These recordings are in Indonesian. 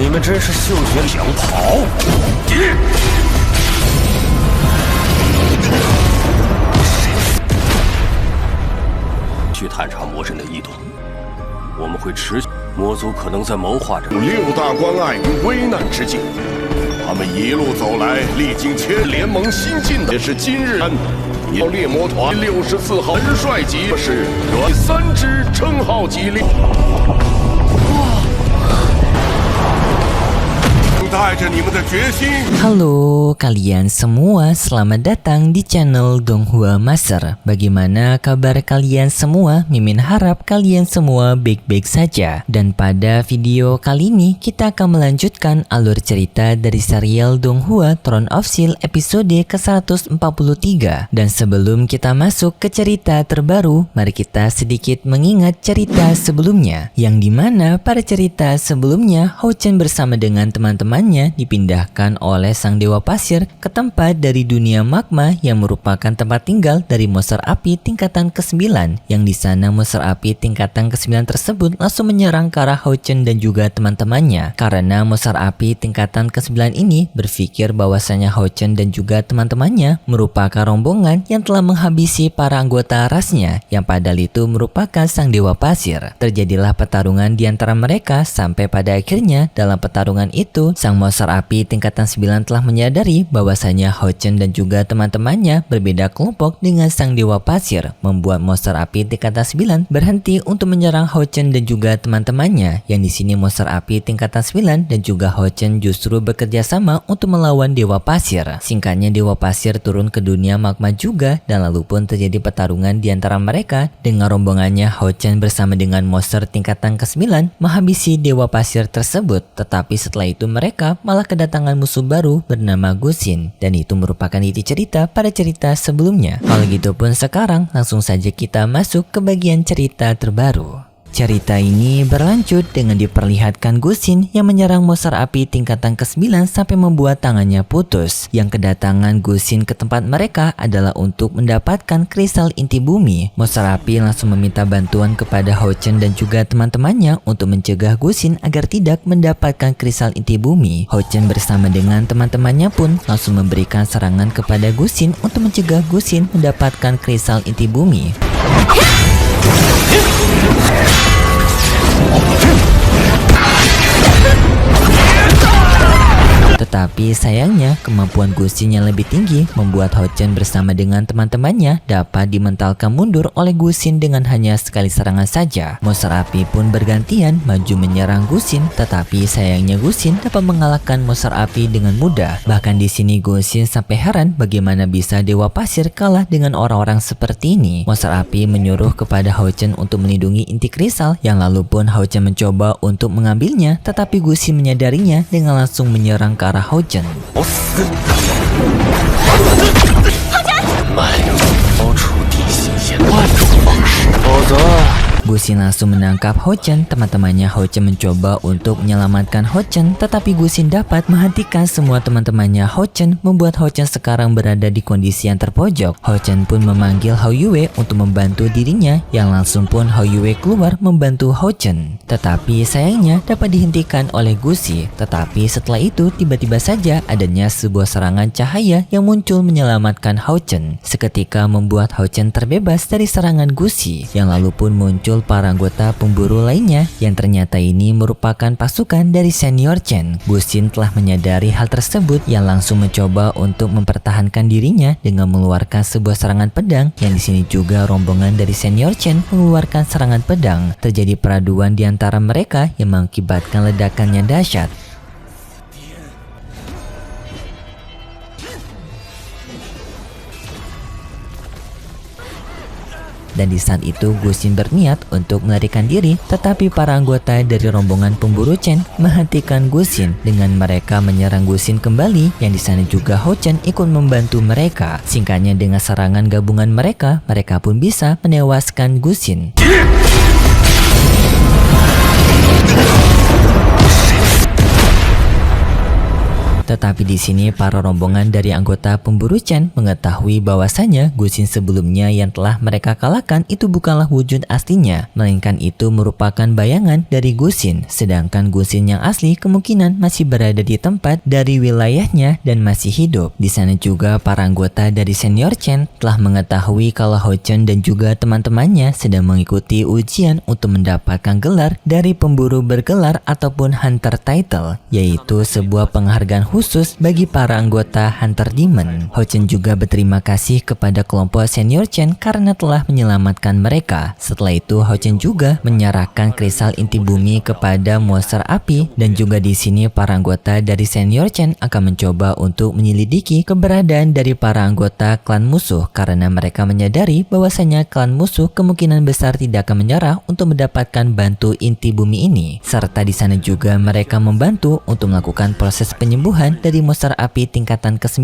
你们真是嗅觉想跑！去探查魔神的异动，我们会持续。魔族可能在谋划着6大关隘于危难之境，他们一路走来，历经联盟新进的也是今日猎魔团64号元帅级是原3支称号级猎。带着你们的决心。Halo kalian semua, selamat datang di channel Donghua Master. Bagaimana kabar kalian semua? Mimin harap kalian semua baik-baik saja. Dan pada video kali ini kita akan melanjutkan alur cerita dari serial Donghua Throne of Steel episode ke-143. Dan sebelum kita masuk ke cerita terbaru, mari kita sedikit mengingat cerita sebelumnya, yang dimana pada cerita sebelumnya Hao Chen bersama dengan teman-teman dipindahkan oleh sang dewa pasir ke tempat dari dunia magma yang merupakan tempat tinggal dari monster api tingkatan ke-9, yang di sana monster api tingkatan ke-9 tersebut langsung menyerang ke arah Hao Chen dan juga teman-temannya, karena monster api tingkatan ke-9 ini berpikir bahwasanya Hao Chen dan juga teman-temannya merupakan rombongan yang telah menghabisi para anggota rasnya, yang padahal itu merupakan sang dewa pasir. Terjadilah pertarungan di antara mereka sampai pada akhirnya dalam pertarungan itu sang monster api tingkatan 9 telah menyadari bahwasanya Hao Chen dan juga teman-temannya berbeda kelompok dengan sang dewa pasir, membuat monster api tingkatan 9 berhenti untuk menyerang Hao Chen dan juga teman-temannya, yang di sini monster api tingkatan 9 dan juga Hao Chen justru bekerja sama untuk melawan dewa pasir. Singkatnya dewa pasir turun ke dunia magma juga, dan lalu pun terjadi pertarungan di antara mereka dengan rombongannya Hao Chen bersama dengan monster tingkatan ke-9 menghabisi dewa pasir tersebut. Tetapi setelah itu mereka malah kedatangan musuh baru bernama Gusin, dan itu merupakan inti cerita pada cerita sebelumnya. Kalau gitu pun sekarang langsung saja kita masuk ke bagian cerita terbaru. Cerita ini berlanjut dengan diperlihatkan Gusin yang menyerang monster api tingkatan ke-9 sampai membuat tangannya putus. Yang kedatangan Gusin ke tempat mereka adalah untuk mendapatkan kristal inti bumi. Monster api langsung meminta bantuan kepada Hao Chen dan juga teman-temannya untuk mencegah Gusin agar tidak mendapatkan kristal inti bumi. Hao Chen bersama dengan teman-temannya pun langsung memberikan serangan kepada Gusin untuk mencegah Gusin mendapatkan kristal inti bumi. Tetapi sayangnya kemampuan Gusin yang lebih tinggi membuat Hao Chen bersama dengan teman-temannya dapat dimentalkan mundur oleh Gusin dengan hanya sekali serangan saja. Monster api pun bergantian maju menyerang Gusin, tetapi sayangnya Gusin dapat mengalahkan monster api dengan mudah. Bahkan di sini Gusin sampai heran bagaimana bisa dewa pasir kalah dengan orang-orang seperti ini. Monster api menyuruh kepada Hao Chen untuk melindungi inti kristal, yang lalu pun Hao Chen mencoba untuk mengambilnya, tetapi Gusin menyadarinya dengan langsung menyerang ke arah Hao Chen. Gusin langsung menangkap Hao Chen. Teman-temannya Hao Chen mencoba untuk menyelamatkan Hao Chen, tetapi Gusin dapat menghentikan semua teman-temannya Hao Chen, membuat Hao Chen sekarang berada di kondisi yang terpojok. Hao Chen pun memanggil Hao Yue untuk membantu dirinya, yang langsung pun Hao Yue keluar membantu Hao Chen. Tetapi sayangnya dapat dihentikan oleh Gusi. Tetapi setelah itu tiba-tiba saja adanya sebuah serangan cahaya yang muncul menyelamatkan Hao Chen, seketika membuat Hao Chen terbebas dari serangan Gusi. Yang lalu pun muncul para anggota pemburu lainnya, yang ternyata ini merupakan pasukan dari Senior Chen. Gusin telah menyadari hal tersebut, yang langsung mencoba untuk mempertahankan dirinya dengan mengeluarkan sebuah serangan pedang, yang di sini juga rombongan dari Senior Chen mengeluarkan serangan pedang. Terjadi peraduan di antara mereka yang mengakibatkan ledakan yang dahsyat. Dan di saat itu Gusin berniat untuk melarikan diri, tetapi para anggota dari rombongan pemburu Chen menghentikan Gusin dengan mereka menyerang Gusin kembali, yang di sana juga Hao Chen ikut membantu mereka. Singkatnya dengan serangan gabungan mereka pun bisa menewaskan Gusin. Tetapi di sini para rombongan dari anggota pemburu Chen mengetahui bahwasanya Gusin sebelumnya yang telah mereka kalahkan itu bukanlah wujud aslinya, melainkan itu merupakan bayangan dari Gusin. Sedangkan Gusin yang asli kemungkinan masih berada di tempat dari wilayahnya dan masih hidup. Di sana juga para anggota dari senior Chen telah mengetahui kalau Hao Chen dan juga teman-temannya sedang mengikuti ujian untuk mendapatkan gelar dari pemburu bergelar ataupun Hunter Title, yaitu sebuah penghargaan khusus bagi para anggota Hunter Demon. Hao Chen juga berterima kasih kepada kelompok senior Chen karena telah menyelamatkan mereka. Setelah itu Hao Chen juga menyerahkan kristal inti bumi kepada monster api, dan juga di sini para anggota dari senior Chen akan mencoba untuk menyelidiki keberadaan dari para anggota klan musuh karena mereka menyadari bahwasanya klan musuh kemungkinan besar tidak akan menyerah untuk mendapatkan bantu inti bumi ini. Serta di sana juga mereka membantu untuk melakukan proses penyembuhan dari monster api tingkatan ke-9.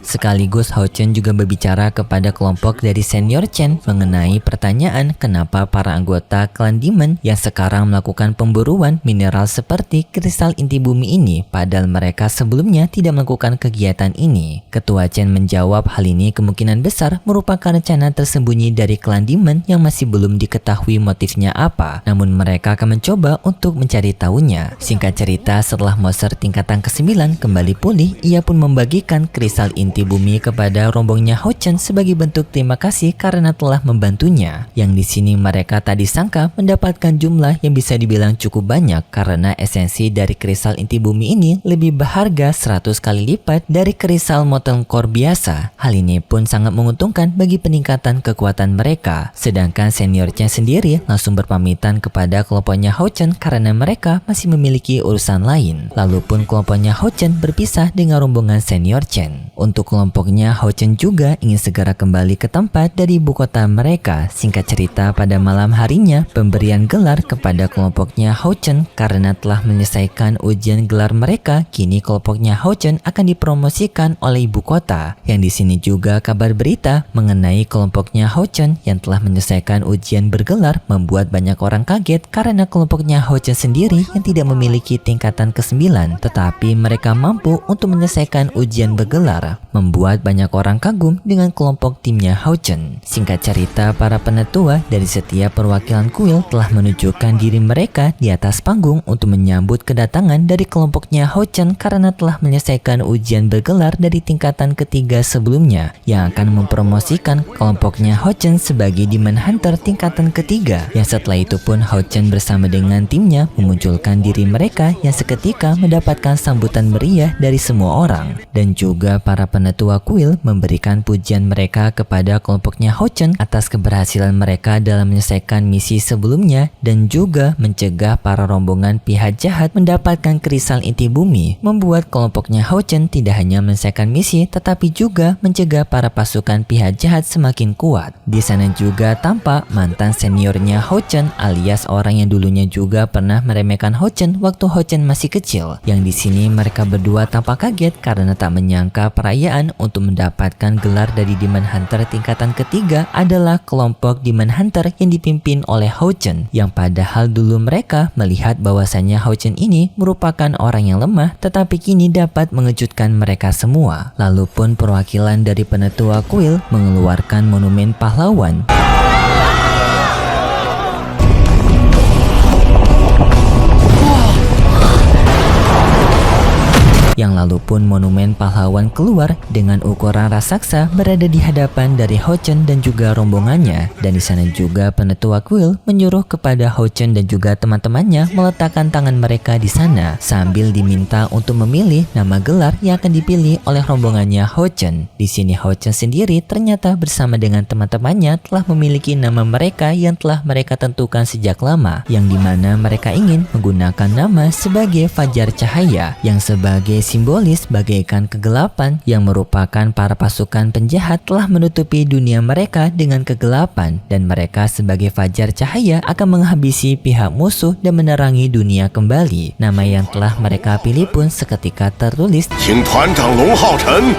Sekaligus Hao Chen juga berbicara kepada kelompok dari senior Chen mengenai pertanyaan kenapa para anggota klan Demon yang sekarang melakukan pemburuan mineral seperti kristal inti bumi ini, padahal mereka sebelumnya tidak melakukan kegiatan ini. Ketua Chen menjawab hal ini kemungkinan besar merupakan rencana tersembunyi dari klan Demon yang masih belum diketahui motifnya apa, namun mereka akan mencoba untuk mencari tahunya. Singkat cerita, setelah monster tingkatan ke-9 kembali pulih, ia pun membagikan kristal inti bumi kepada rombongnya Hao Chen sebagai bentuk terima kasih karena telah membantunya. Yang di sini mereka tak disangka mendapatkan jumlah yang bisa dibilang cukup banyak karena esensi dari kristal inti bumi ini lebih berharga 100 kali lipat dari kristal molten core biasa. Hal ini pun sangat menguntungkan bagi peningkatan kekuatan mereka. Sedangkan senior Chen sendiri langsung berpamitan kepada kelompoknya Hao Chen karena mereka masih memiliki urusan lain. Lalu pun kelompoknya Hao Chen berpisah dengan rombongan senior Chen. Untuk kelompoknya Hao Chen juga ingin segera kembali ke tempat dari ibu kota mereka. Singkat cerita, pada malam harinya pemberian gelar kepada kelompoknya Hao Chen karena telah menyelesaikan ujian gelar mereka. Kini kelompoknya Hao Chen akan dipromosikan oleh ibu kota. Yang di sini juga kabar berita mengenai kelompoknya Hao Chen yang telah menyelesaikan ujian bergelar membuat banyak orang kaget karena kelompoknya Hao Chen sendiri yang tidak memiliki tingkatan ke-9, tetapi mereka mampu untuk menyelesaikan ujian bergelar, membuat banyak orang kagum dengan kelompok timnya Hao Chen. Singkat cerita, para penetua dari setiap perwakilan kuil telah menunjukkan diri mereka di atas panggung untuk menyambut kedatangan dari kelompoknya Hao Chen karena telah menyelesaikan ujian bergelar dari tingkatan ketiga sebelumnya, yang akan mempromosikan kelompoknya Hao Chen sebagai Demon Hunter tingkatan ketiga. Yang setelah itu pun Hao Chen bersama dengan timnya memunculkan diri mereka yang seketika mendapatkan sambutan meriah dari semua orang. Dan juga para penetua kuil memberikan pujian mereka kepada kelompoknya Hao Chen atas keberhasilan mereka dalam menyelesaikan misi sebelumnya dan juga mencegah para rombongan pihak jahat mendapatkan kristal inti bumi, membuat kelompoknya Hao Chen tidak hanya menyelesaikan misi tetapi juga mencegah para pasukan pihak jahat semakin kuat. Di sana juga tampak mantan seniornya Hao Chen alias orang yang dulunya juga pernah meremehkan Hao Chen waktu Hao Chen masih kecil. Yang di sini mereka berdua tampak kaget karena tak menyangka perayaan untuk mendapatkan gelar dari Demon Hunter tingkatan ketiga adalah kelompok Demon Hunter yang dipimpin oleh Hao Chen, yang padahal dulu mereka melihat bahwasannya Hao Chen ini merupakan orang yang lemah, tetapi kini dapat mengejutkan mereka semua. Lalu pun perwakilan dari penetua kuil mengeluarkan monumen pahlawan yang lalu pun monumen pahlawan keluar dengan ukuran raksasa berada di hadapan dari Hao Chen dan juga rombongannya. Dan di sana juga penetua kuil menyuruh kepada Hao Chen dan juga teman-temannya meletakkan tangan mereka di sana sambil diminta untuk memilih nama gelar yang akan dipilih oleh rombongannya Hao Chen. Di sini Hao Chen sendiri ternyata bersama dengan teman-temannya telah memiliki nama mereka yang telah mereka tentukan sejak lama, yang dimana mereka ingin menggunakan nama sebagai Fajar Cahaya yang sebagai simbolis bagaikan kegelapan, yang merupakan para pasukan penjahat telah menutupi dunia mereka dengan kegelapan, dan mereka sebagai fajar cahaya akan menghabisi pihak musuh dan menerangi dunia kembali. Nama yang telah mereka pilih pun seketika tertulis, 请团长龙浩辰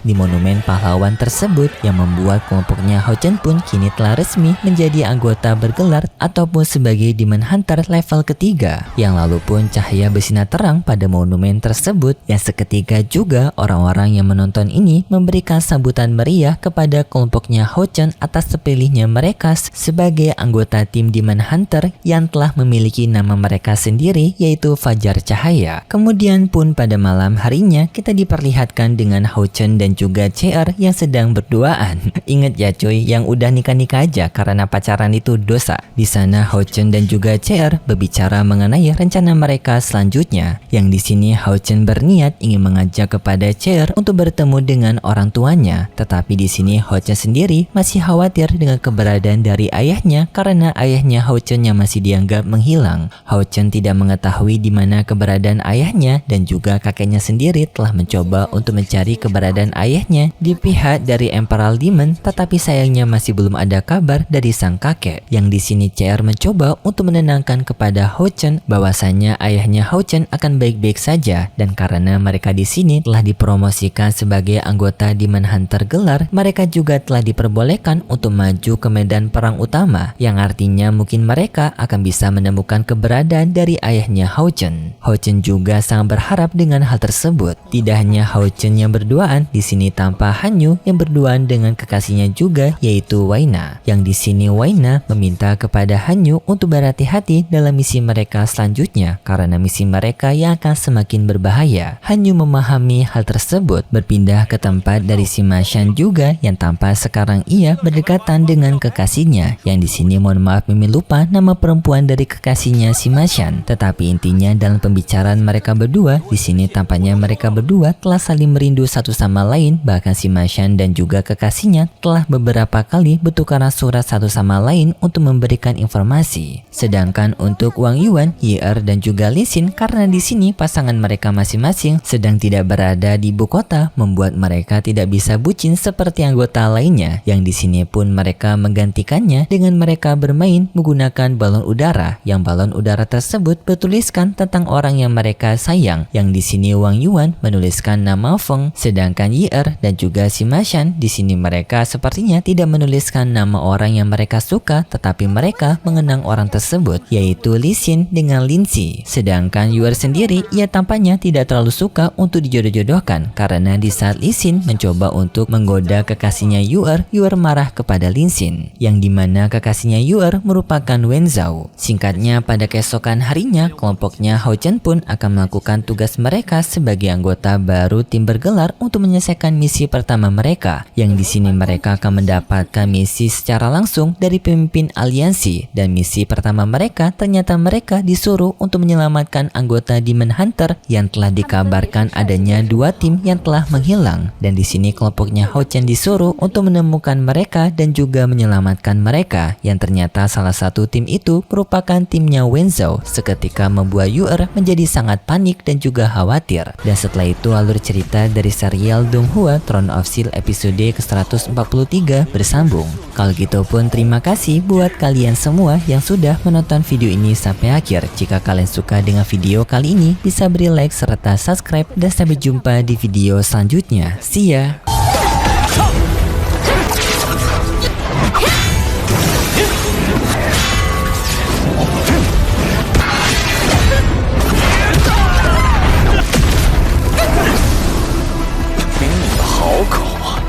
di monumen pahlawan tersebut yang membuat kelompoknya Hao Chen pun kini telah resmi menjadi anggota bergelar ataupun sebagai Demon Hunter level ketiga. Yang lalu pun cahaya bersinar terang pada monumen tersebut yang seketika juga orang-orang yang menonton ini memberikan sambutan meriah kepada kelompoknya Hao Chen atas terpilihnya mereka sebagai anggota tim Demon Hunter yang telah memiliki nama mereka sendiri yaitu Fajar Cahaya. Kemudian pun pada malam harinya kita diperlihatkan dengan Hao Chen dan juga CR yang sedang berduaan. Ingat ya cuy, yang udah nikah-nikah aja karena pacaran itu dosa. Di sana Hao Chen dan juga CR berbicara mengenai rencana mereka selanjutnya. Yang di sini Hao Chen berniat ingin mengajak kepada CR untuk bertemu dengan orang tuanya. Tetapi di sini Hao Chen sendiri masih khawatir dengan keberadaan dari ayahnya karena ayahnya Hao Chen yang masih dianggap menghilang. Hao Chen tidak mengetahui di mana keberadaan ayahnya dan juga kakeknya sendiri telah mencoba untuk mencari keberadaan ayahnya di pihak dari Emperor Demon, tetapi sayangnya masih belum ada kabar dari sang kakek. Yang di sini CR mencoba untuk menenangkan kepada Hao Chen bahwasanya ayahnya Hao Chen akan baik-baik saja dan karena mereka di sini telah dipromosikan sebagai anggota Demon Hunter gelar, mereka juga telah diperbolehkan untuk maju ke medan perang utama yang artinya mungkin mereka akan bisa menemukan keberadaan dari ayahnya Hao Chen. Hao Chen juga sangat berharap dengan hal tersebut. Tidak hanya Hao Chen yang berduaan, di sini tampak Hanyu yang berduaan dengan kekasihnya juga yaitu Waina. Yang di sini Waina meminta kepada Hanyu untuk berhati-hati dalam misi mereka selanjutnya karena misi mereka yang akan semakin berbahaya. Hanyu memahami hal tersebut, berpindah ke tempat dari Sima Shan juga yang tampak sekarang ia berdekatan dengan kekasihnya. Yang di sini mohon maaf Mimi lupa nama perempuan dari kekasihnya Sima Shan. Tetapi intinya dalam pembicaraan mereka berdua, di sini tampaknya mereka berdua telah saling merindu satu sama lain. Bahkan Sima Shan dan juga kekasihnya telah beberapa kali bertukaran surat satu sama lain untuk memberikan informasi. Sedangkan untuk Wang Yuan, Yi-Er dan juga Li Xin karena di sini pasangan mereka masing-masing sedang tidak berada di ibu kota, membuat mereka tidak bisa bucin seperti anggota lainnya. Yang di sini pun mereka menggantikannya dengan mereka bermain menggunakan balon udara, yang balon udara tersebut bertuliskan tentang orang yang mereka sayang. Yang di sini Wang Yuan menuliskan nama Feng, sedangkan Yi-Er dan juga Sima Shan di sini mereka sepertinya tidak menuliskan nama orang yang mereka suka, tetapi mereka mengenang orang tersebut yaitu Li Xin dengan Lin Si. Sedangkan Yi-Er sendiri ia tampaknya tidak terlalu suka untuk dijodoh-jodohkan karena di saat Li Xin mencoba untuk menggoda kekasihnya Yi-Er, Yi-Er marah kepada Lin Xin, yang dimana kekasihnya Yi-Er merupakan Wen Zhao. Singkatnya pada keesokan harinya kelompoknya Hao Chen pun akan melakukan tugas mereka sebagai anggota baru tim bergelar untuk menyelesaikan misi pertama mereka. Yang di sini mereka akan mendapatkan misi secara langsung dari pemimpin aliansi, dan misi pertama mereka ternyata mereka disuruh untuk menyelamatkan anggota Demon Hunter yang telah dikabarkan adanya dua tim yang telah menghilang. Dan di sini kelompoknya Hao Chen disuruh untuk menemukan mereka dan juga menyelamatkan mereka, yang ternyata salah satu tim itu merupakan timnya Wen Zhao. Seketika membuat Yi-Er menjadi sangat panik dan juga khawatir. Dan setelah itu alur cerita dari serial Donghua Throne of Steel episode ke-143 bersambung. Kalau gitu pun terima kasih buat kalian semua yang sudah menonton video ini sampai akhir. Jika kalian suka dengan video kali ini, bisa beri like serta subscribe, dan sampai jumpa di video selanjutnya. See ya!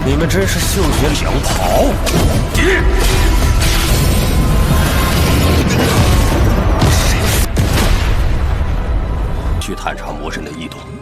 你们真是嗅觉想跑！去探查魔神的异动。